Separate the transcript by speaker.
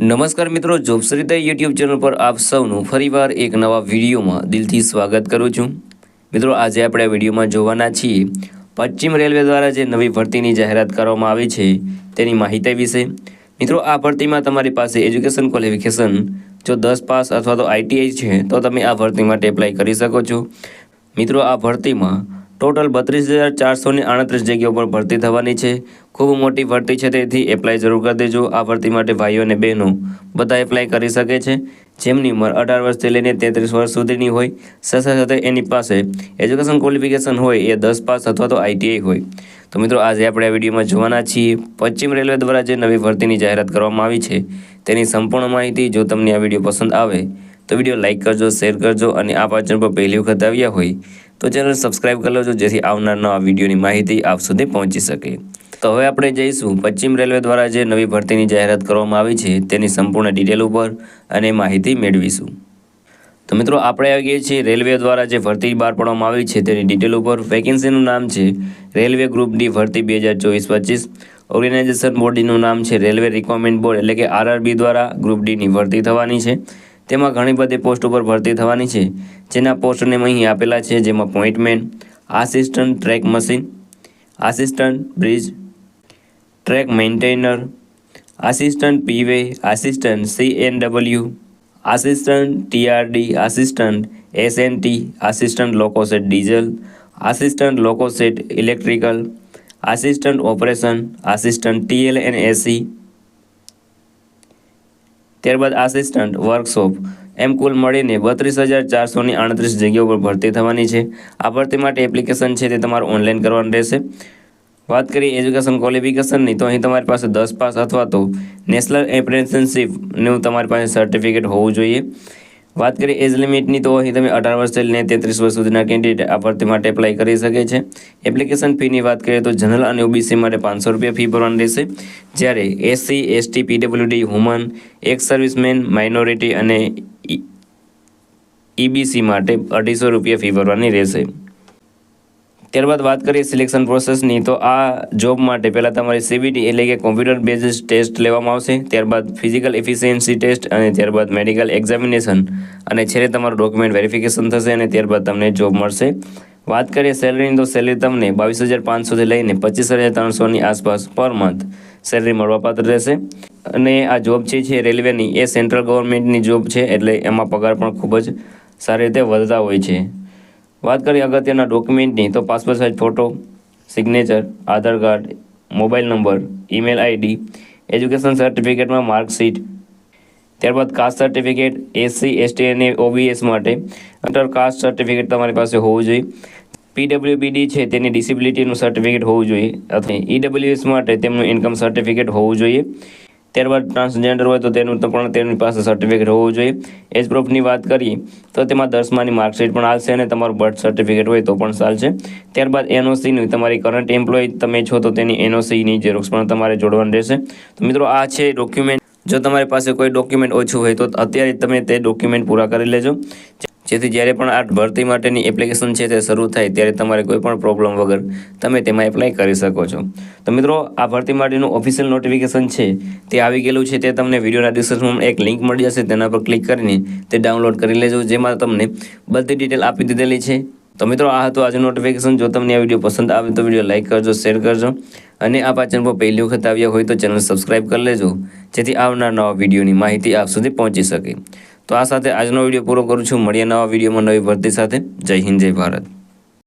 Speaker 1: નમસ્કાર મિત્રો, જોબશ્રીતા YouTube channel પર આપ સૌનું ફરીવાર એક નવા વિડીયોમાં દિલથી સ્વાગત કરું છું। મિત્રો, આજે આપણે આ વિડીયોમાં જોવાના છીએ પશ્ચિમ રેલવે દ્વારા જે નવી ભરતીની જાહેરાત કરવામાં આવી છે તેની માહિતી વિશે। મિત્રો, આ ભરતીમાં તમારી પાસે એજ્યુકેશન ક્વોલિફિકેશન જો 10 પાસ અથવા તો ITI છે તો તમે આ ભરતી માટે એપ્લાય કરી શકો છો। મિત્રો, આ ભરતીમાં ટોટલ 32,438 જગ્યાઓ પર ભરતી થવાની છે। ખૂબ મોટી ભરતી છે, તેથી એપ્લાય જરૂર કરી દેજો। આ ભરતી માટે ભાઈઓ અને બહેનો બધા એપ્લાય કરી શકે છે જેમની ઉંમર 18 વર્ષથી લઈને 33 વર્ષ સુધીની હોય, સાથે એની પાસે એજ્યુકેશન ક્વોલિફિકેશન હોય એ 10 પાસ અથવા તો ITI હોય। તો મિત્રો, આજે આપણે આ વિડીયોમાં જોવાના છીએ પશ્ચિમ રેલવે દ્વારા જે નવી ભરતીની જાહેરાત કરવામાં આવી છે તેની સંપૂર્ણ માહિતી। જો તમને આ વિડીયો પસંદ આવે તો વિડીયો લાઇક કરજો, શેર કરજો અને આ ચેનલ પર પહેલી વખત આવ્યા હોય તો ચેનલ સબસ્ક્રાઇબ કરી લેજો, જેથી આવનાર નવા વિડીયોની માહિતી આપ સુધી પહોંચી શકે। તો હવે આપણે જઈશું પશ્ચિમ રેલવે દ્વારા જે નવી ભરતીની જાહેરાત કરવામાં આવી છે તેની સંપૂર્ણ ડિટેલ ઉપર અને માહિતી મેળવીશું। તો મિત્રો, આપણે આવી ગયા છીએ રેલવે દ્વારા જે ભરતી બહાર પાડવામાં આવી છે તેની ડિટેલ ઉપર। વેકેન્સીનું નામ છે રેલવે ગ્રુપ ડી ભરતી 2024-25। ઓર્ગેનાઇઝેશન બોડીનું નામ છે રેલવે રિક્વાયરમેન્ટ બોર્ડ એટલે કે RRB દ્વારા ગ્રુપ ડીની ભરતી થવાની છે। તેમાં ઘણી બધી પોસ્ટ ઉપર ભરતી થવાની છે, જેના પોસ્ટ નેમ અહીં આપેલા છે, જેમાં pointsman, assistant track machine, assistant bridge track maintainer, assistant P way, assistant CNW, assistant TRD, assistant SNT, assistant loco shed diesel, assistant loco shed electrical, assistant operation, assistant TLNAC, ત્યારબાદ આસિસ્ટન્ટ વર્કશોપ, એમ કુલ મળીને 32,438 જગ્યાઓ પર ભરતી થવાની છે। આ ભરતી માટે એપ્લિકેશન છે તે તમારે ઓનલાઈન કરવાનું રહેશે। વાત કરીએ એજ્યુકેશન ક્વોલિફિકેશનની તો અહીં તમારી પાસે 10 પાસ અથવા તો નેશનલ એપ્રેન્ટિસશીપનું તમારી પાસે સર્ટિફિકેટ હોવું જોઈએ। વાત કરીએ એજ લિમિટની તો અહીં તમે 18 વર્ષથી લઈને 33 વર્ષ સુધીના કેન્ડિડેટ આ ભરતી માટે એપ્લાય કરી શકે છે। એપ્લિકેશન ફીની વાત કરીએ તો જનરલ અને OBC માટે 500 રૂપિયા ફી ભરવાની રહેશે, જ્યારે SC, ST, PWD, woman, x servicemen, minority અને EBC માટે 250 રૂપિયા ફી ભરવાની રહેશે। ત્યારબાદ વાત કરીએ સિલેક્શન પ્રોસેસની તો આ જોબ માટે પહેલાં તમારી CBT એટલે કે કોમ્પ્યુટર બેઝડ ટેસ્ટ લેવામાં આવશે, ત્યારબાદ ફિઝિકલ એફિશિયન્સી ટેસ્ટ અને ત્યારબાદ મેડિકલ એક્ઝામિનેશન અને છેલ્લે તમારું ડોક્યુમેન્ટ વેરિફિકેશન થશે અને ત્યારબાદ તમને જોબ મળશે। વાત કરીએ સેલરીની તો સેલરી તમને 22,500થી લઈને 25,300ની આસપાસ પર મંથ સેલરી મળવાપાત્ર રહેશે। અને આ જોબ છે રેલવેની એ સેન્ટ્રલ ગવર્મેન્ટની જોબ છે, એટલે એમાં પગાર પણ ખૂબ જ સારી રીતે વધતા હોય છે। વાત કરીએ અગત્યના ડોક્યુમેન્ટની તો passport size photo, signature, Aadhaar card, mobile number, email ID, education સર્ટિફિકેટમાં માર્કશીટ, ત્યારબાદ કાસ્ટ સર્ટિફિકેટ, SC, ST અને OBS માટે અંડર કાસ્ટ સર્ટિફિકેટ તમારી પાસે હોવું જોઈએ। PWBD છે તેની ડિસેબિલિટીનું સર્ટિફિકેટ હોવું જોઈએ, અથવા EWS માટે તેમનું ઇન્કમ સર્ટિફિકેટ હોવું જોઈએ। ત્યારબાદ ટ્રાન્સજેન્ડર હોય તો પણ તેની પાસે સર્ટિફિકેટ હોવું જોઈએ। એજ પ્રૂફની વાત કરીએ તો તેમાં 10માની માર્કશીટ પણ આવશે અને તમારું બર્થ સર્ટિફિકેટ હોય તો પણ ચાલશે। ત્યારબાદ NOCની તમારી કરંટ એમ્પ્લોય તમે છો તો તેની NOCની ઝેરોક્ષ પણ તમારે જોડવાની રહેશે। તો મિત્રો, આ છે ડોક્યુમેન્ટ। જો તમારી પાસે કોઈ ડોક્યુમેન્ટ ઓછું હોય તો અત્યારે તમે તે ડોક્યુમેન્ટ પૂરા કરી લેજો, જેથી જ્યારે પણ આ ભરતી માટેની એપ્લિકેશન છે તે શરૂ થાય ત્યારે તમારે કોઈ પણ પ્રોબ્લેમ વગર તમે તેમાં એપ્લાય કરી શકો છો। તો મિત્રો, આ ભરતી માટેનું ઓફિશિયલ નોટિફિકેશન છે તે આવી ગયેલું છે, તે તમને વિડીયોના ડિસ્ક્રિપ્શનમાં એક લિંક મળી જશે, તેના પર ક્લિક કરીને તે ડાઉનલોડ કરી લેજો, જેમાં તમને બધી ડિટેલ આપી દીધેલી છે। તો મિત્રો, આ હતું આજનું નોટિફિકેશન। જો તમને આ વિડીયો પસંદ આવે તો વિડીયો લાઇક કરજો, શેર કરજો અને આ ચેનલ પર પહેલી વખત આવ્યા હોય તો ચેનલ સબસ્ક્રાઇબ કરી લેજો, જેથી આવનાર નવા વિડીયોની માહિતી આપ સુધી પહોંચી શકે। તો આ સાથે આજનો વિડીયો પૂરો કરું છું। મળીએ નવા વિડીયોમાં નવી ભરતી સાથે। જય હિન્દ, જય ભારત।